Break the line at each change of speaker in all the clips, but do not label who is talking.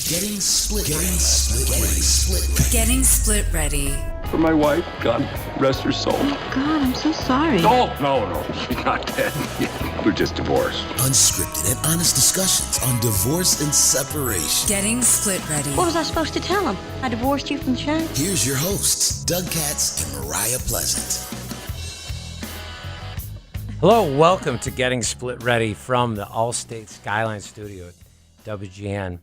Getting split ready.
For my wife, God rest her soul.
God, I'm so sorry.
No, she's not dead. We're just divorced.
Unscripted and honest discussions on divorce and separation. Getting split ready.
What was I supposed to tell him? I divorced you from the show?
Here's your hosts, Doug Katz and Mariah Pleasant.
Hello, welcome to Getting Split Ready from the Allstate Skyline Studio at WGN.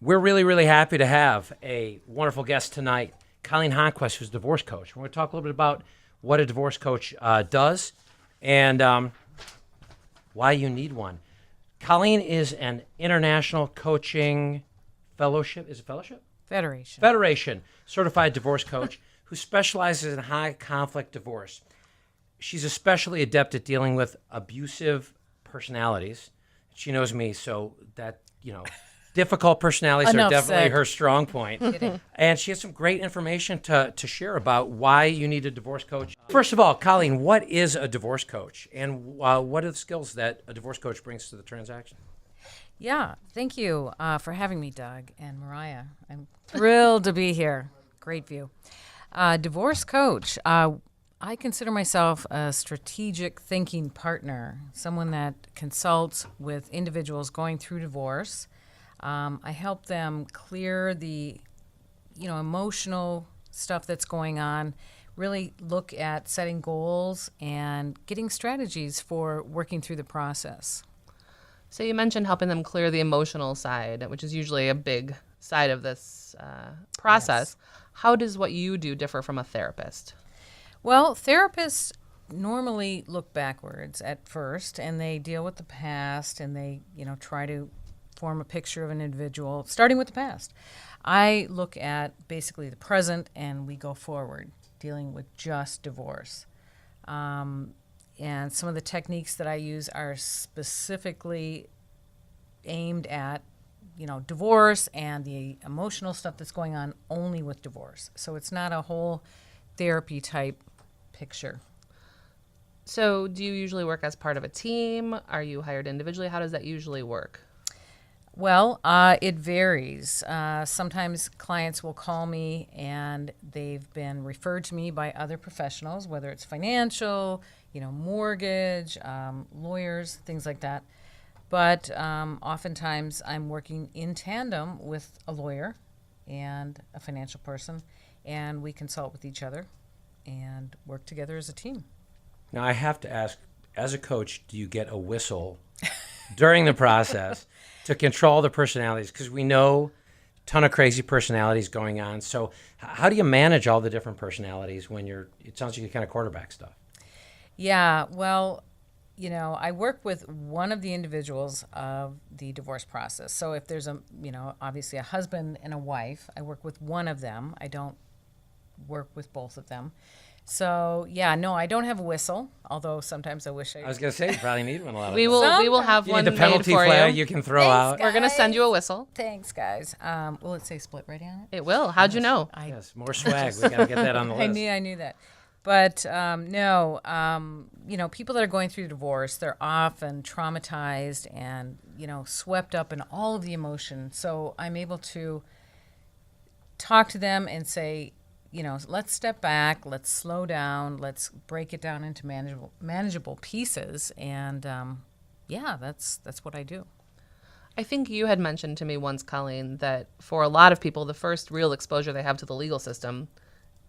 We're really happy to have a wonderful guest tonight, Collen Honquest, who's a divorce coach. We're going to talk a little bit about what a divorce coach does and why you need one. Collen is an international coaching fellowship. Is it fellowship? Federation certified divorce coach who specializes in high conflict divorce. She's especially adept at dealing with abusive personalities. She knows me, so that, difficult personalities are definitely her strong point. And she has some great information to share about why you need a divorce coach. First of all, Collen, what is a divorce coach? And what are the skills that a divorce coach brings to the transaction?
Yeah, thank you for having me, Doug and Mariah. I'm thrilled to be here. Great view. Divorce coach. I consider myself a strategic thinking partner, someone that consults with individuals going through divorce. I help them clear the, emotional stuff that's going on, really look at setting goals and getting strategies for working through the process.
So you mentioned helping them clear the emotional side, which is usually a big side of this process. Yes. How does what you do differ from a therapist?
Well, therapists normally look backwards at first, and they deal with the past, and they, try to form a picture of an individual, starting with the past. I look at basically the present, and we go forward, dealing with just divorce. And some of the techniques that I use are specifically aimed at, divorce and the emotional stuff that's going on only with divorce. So it's not a whole therapy type picture.
So do you usually work as part of a team? Are you hired individually? How does that usually work?
Well, it varies. Sometimes clients will call me and they've been referred to me by other professionals, whether it's financial, mortgage, lawyers, things like that. But oftentimes I'm working in tandem with a lawyer and a financial person, and we consult with each other and work together as a team.
Now, I have to ask, as a coach, do you get a whistle during the process to control the personalities? Because we know a ton of crazy personalities going on. So how do you manage all the different personalities when it sounds like you kind of quarterback stuff?
Yeah, well, I work with one of the individuals of the divorce process. So if there's obviously a husband and a wife, I work with one of them. I don't work with both of them. So, I don't have a whistle, although sometimes I wish I
was going to say, you probably need one a lot of
We will have one
the penalty
made for
flag
you
can throw out.
We're going to send you a whistle.
Thanks, guys. Will it say split ready on it?
It will. How'd you know?
Yes, more swag. We got to get that on the list.
I knew that. But no, people that are going through divorce, they're often traumatized and, swept up in all of the emotion. So I'm able to talk to them and say, let's step back, let's slow down, let's break it down into manageable pieces. And that's what I do.
I think you had mentioned to me once, Collen, that for a lot of people, the first real exposure they have to the legal system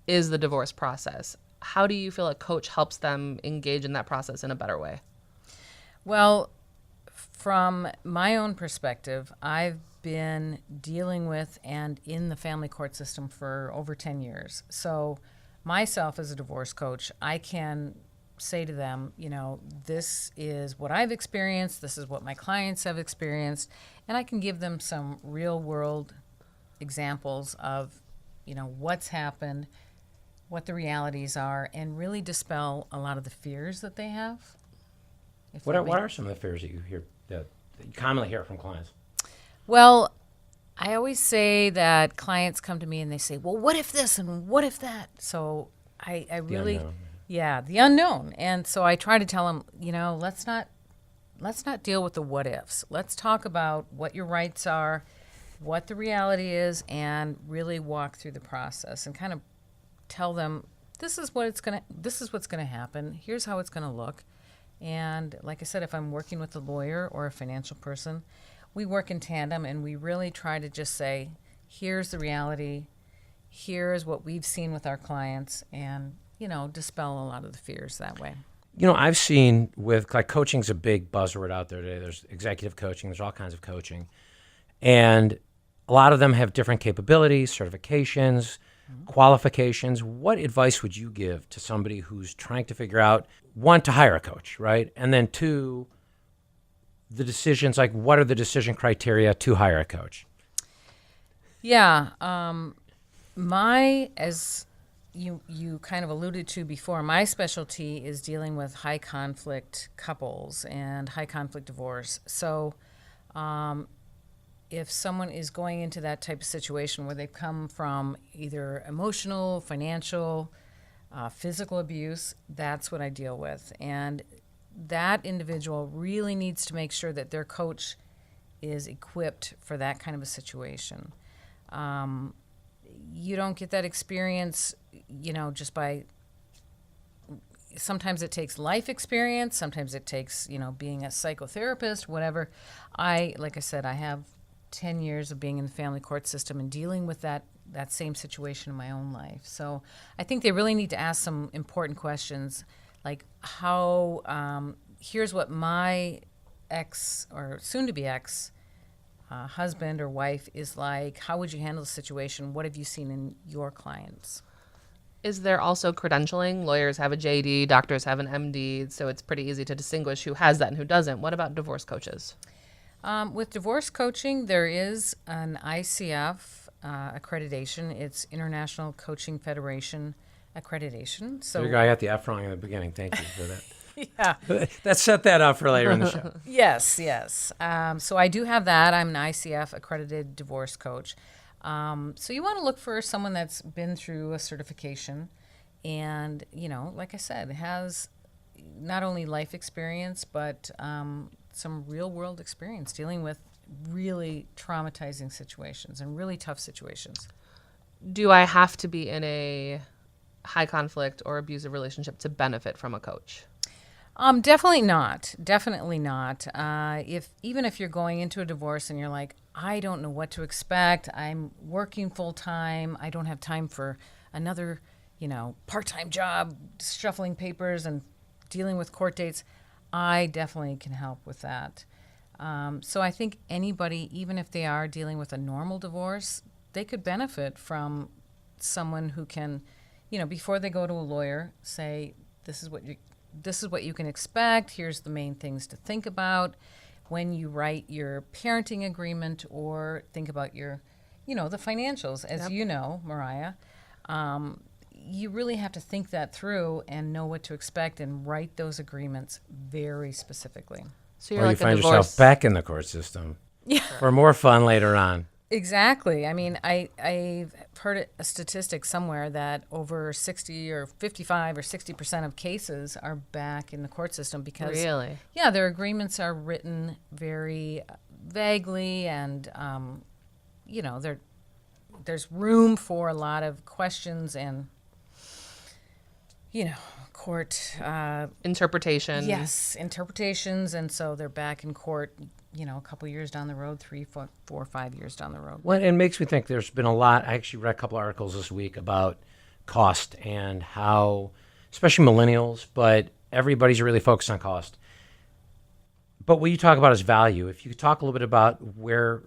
is the divorce process. How do you feel a coach helps them engage in that process in a better way?
Well, from my own perspective, I've been dealing with and in the family court system for over 10 years. So myself as a divorce coach, I can say to them, this is what I've experienced, this is what my clients have experienced, and I can give them some real world examples of, what's happened, what the realities are, and really dispel a lot of the fears that they have.
What are some of the fears that you hear that you commonly hear from clients?
Well, I always say that clients come to me and they say, well, what if this and what if that? So I really, the unknown. And so I try to tell them, let's not deal with the what ifs. Let's talk about what your rights are, what the reality is and really walk through the process and kind of tell them this is what's going to happen. Here's how it's going to look. And like I said, if I'm working with a lawyer or a financial person, we work in tandem and we really try to just say, here's the reality. Here's what we've seen with our clients, and, dispel a lot of the fears that way.
I've seen with, like, coaching's a big buzzword out there today. There's executive coaching, there's all kinds of coaching. And a lot of them have different capabilities, certifications, qualifications. What advice would you give to somebody who's trying to figure out, one, to hire a coach, right? And then two, the decisions, like what are the decision criteria to hire a coach?
Yeah. As you kind of alluded to before, my specialty is dealing with high conflict couples and high conflict divorce. So if someone is going into that type of situation where they've come from either emotional, financial, physical abuse, that's what I deal with. And that individual really needs to make sure that their coach is equipped for that kind of a situation. You don't get that experience, just by, sometimes it takes life experience, sometimes it takes, being a psychotherapist, whatever. Like I said, I have 10 years of being in the family court system and dealing with that same situation in my own life. So I think they really need to ask some important questions, like how, here's what my ex or soon-to-be ex husband or wife is like. How would you handle the situation? What have you seen in your clients?
Is there also credentialing? Lawyers have a JD, doctors have an MD, so it's pretty easy to distinguish who has that and who doesn't. What about divorce coaches?
With divorce coaching, there is an ICF accreditation. It's International Coaching Federation accreditation. So
There you go. I got the F wrong in the beginning. Thank you for that.
yeah.
Let's set that up for later in the show.
Yes. So I do have that. I'm an ICF accredited divorce coach. So you want to look for someone that's been through a certification and, like I said, has not only life experience, but some real world experience dealing with really traumatizing situations and really tough situations.
Do I have to be in a high conflict or abusive relationship to benefit from a coach?
Definitely not. Definitely not. Even if you're going into a divorce and you're like, I don't know what to expect. I'm working full time. I don't have time for another, part-time job, shuffling papers and dealing with court dates. I definitely can help with that. So I think anybody, even if they are dealing with a normal divorce, they could benefit from someone who can, before they go to a lawyer, say, this is what you can expect. Here's the main things to think about when you write your parenting agreement or think about your, the financials. As you know, Mariah, you really have to think that through and know what to expect and write those agreements very specifically.
So you're
Or
like
you find
a divorce.
yourself back in the court system for more fun later on.
Exactly. I mean, I've heard a statistic somewhere that over 60 or 55 or 60% of cases are back in the court system because,
Really?
yeah, their agreements are written very vaguely and, there's room for a lot of questions and, court
Interpretation.
Yes, interpretations, and so they're back in court, a couple years down the road, 3, 4, 5 years down the road.
Well, it makes me think there's been a lot. I actually read a couple articles this week about cost and how, especially millennials, but everybody's really focused on cost. But what you talk about is value. If you could talk a little bit about where,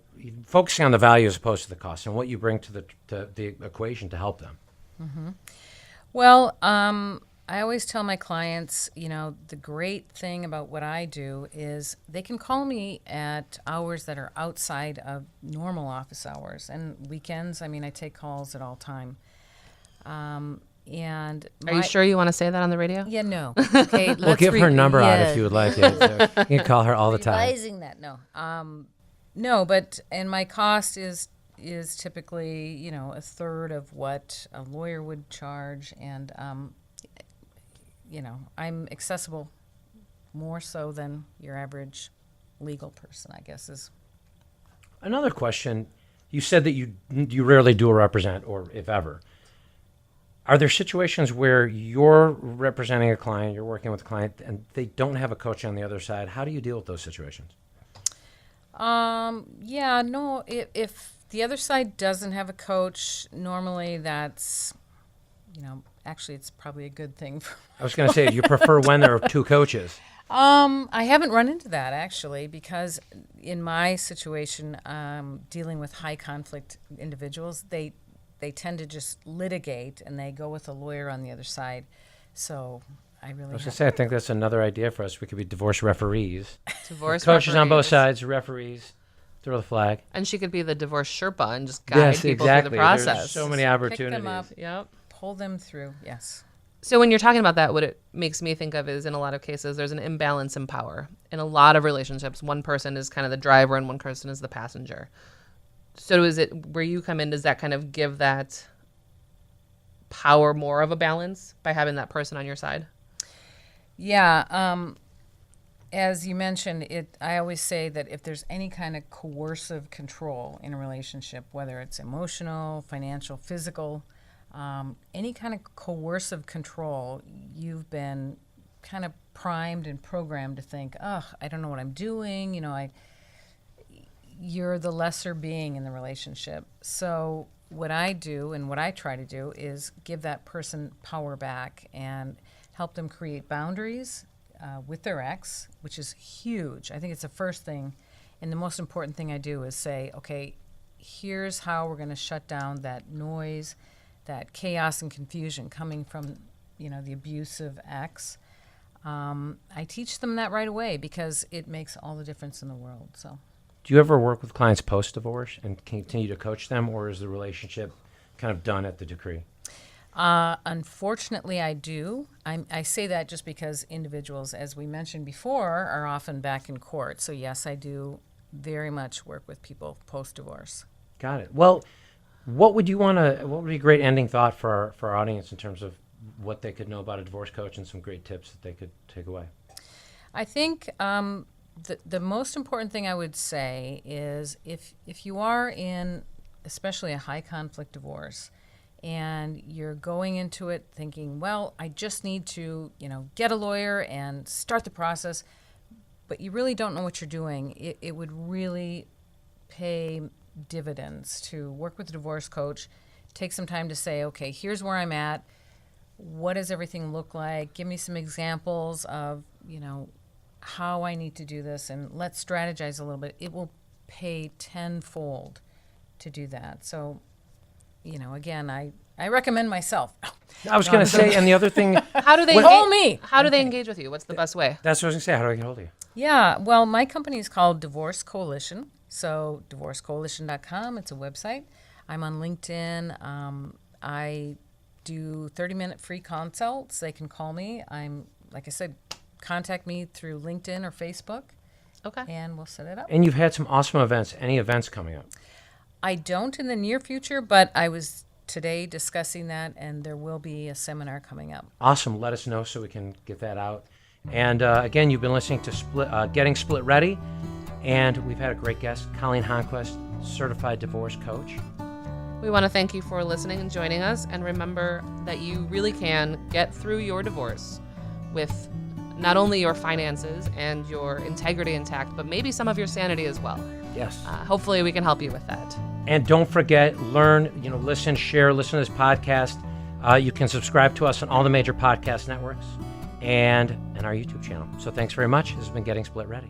focusing on the value as opposed to the cost and what you bring to the equation to help them.
Mm-hmm. Well, I always tell my clients, the great thing about what I do is they can call me at hours that are outside of normal office hours and weekends. I mean, I take calls at all time. And
Are you sure you want to say that on the radio?
Yeah, no. Okay,
We'll give her number out if you would like it. So you can call her all the time.
Revising that, no. No, but and my cost is typically, a third of what a lawyer would charge, and I'm accessible more so than your average legal person, I guess is.
Another question, You said that you rarely do a represent, or if ever. Are there situations where you're representing a client, you're working with a client, and they don't have a coach on the other side? How do you deal with those situations?
Yeah, no, if the other side doesn't have a coach, normally that's, actually it's probably a good thing.
I was going to say, you prefer when there are two coaches.
I haven't run into that actually, because in my situation, dealing with high conflict individuals, they tend to just litigate and they go with a lawyer on the other side. So I really.
I was going to say, I think that's another idea for us. We could be divorce referees.
Divorce
coaches on both
referees.
sides, referees, throw the flag.
And she could be the divorce Sherpa and just guide people through the process.
There's so many
Pick
opportunities.
them up,
Yep.
pull them through. Yes.
So when you're talking about that, what it makes me think of is in a lot of cases, there's an imbalance in power. In a lot of relationships, one person is kind of the driver and one person is the passenger. So is it where you come in, does that kind of give that power more of a balance by having that person on your side?
Yeah. As you mentioned, I always say that if there's any kind of coercive control in a relationship, whether it's emotional, financial, physical, any kind of coercive control, you've been kind of primed and programmed to think, oh, I don't know what I'm doing. You're the lesser being in the relationship. So what I do and what I try to do is give that person power back and help them create boundaries with their ex, which is huge. I think it's the first thing. And the most important thing I do is say, okay, here's how we're going to shut down that noise, that chaos and confusion coming from, the abusive ex. I teach them that right away because it makes all the difference in the world. So,
Do you ever work with clients post-divorce and continue to coach them, or is the relationship kind of done at the decree?
Unfortunately, I do. I say that just because individuals, as we mentioned before, are often back in court. So yes, I do very much work with people post-divorce.
Got it. Well, what would be a great ending thought for our audience in terms of what they could know about a divorce coach and some great tips that they could take away?
I think the most important thing I would say is if you are in especially a high conflict divorce and you're going into it thinking, well, I just need to, get a lawyer and start the process, but you really don't know what you're doing, it would really pay dividends to work with a divorce coach, take some time to say, okay, here's where I'm at. What does everything look like? Give me some examples of, how I need to do this, and let's strategize a little bit. It will pay tenfold to do that. So, again, I recommend myself.
I was going to say, and the other thing,
How do they
Call me.
How do they engage with you? What's the best way?
that's what I was going to say. How do I get hold of you?
Yeah, well, my company is called Divorce Coalition. So divorcecoalition.com, it's a website. I'm on LinkedIn. I do 30-minute free consults. They can call me. Like I said, contact me through LinkedIn or Facebook.
Okay.
And we'll set it up.
And you've had some awesome events. Any events coming up?
I don't in the near future, but I was today discussing that, and there will be a seminar coming up.
Awesome. Let us know so we can get that out. And again, you've been listening to Getting Split Ready, and we've had a great guest, Collen Honquest, certified divorce coach.
We want to thank you for listening and joining us, and remember that you really can get through your divorce with not only your finances and your integrity intact, but maybe some of your sanity as well.
Yes.
Hopefully we can help you with that.
And don't forget, learn, listen, share, listen to this podcast. You can subscribe to us on all the major podcast networks and our YouTube channel. So thanks very much. This has been Getting Split Ready.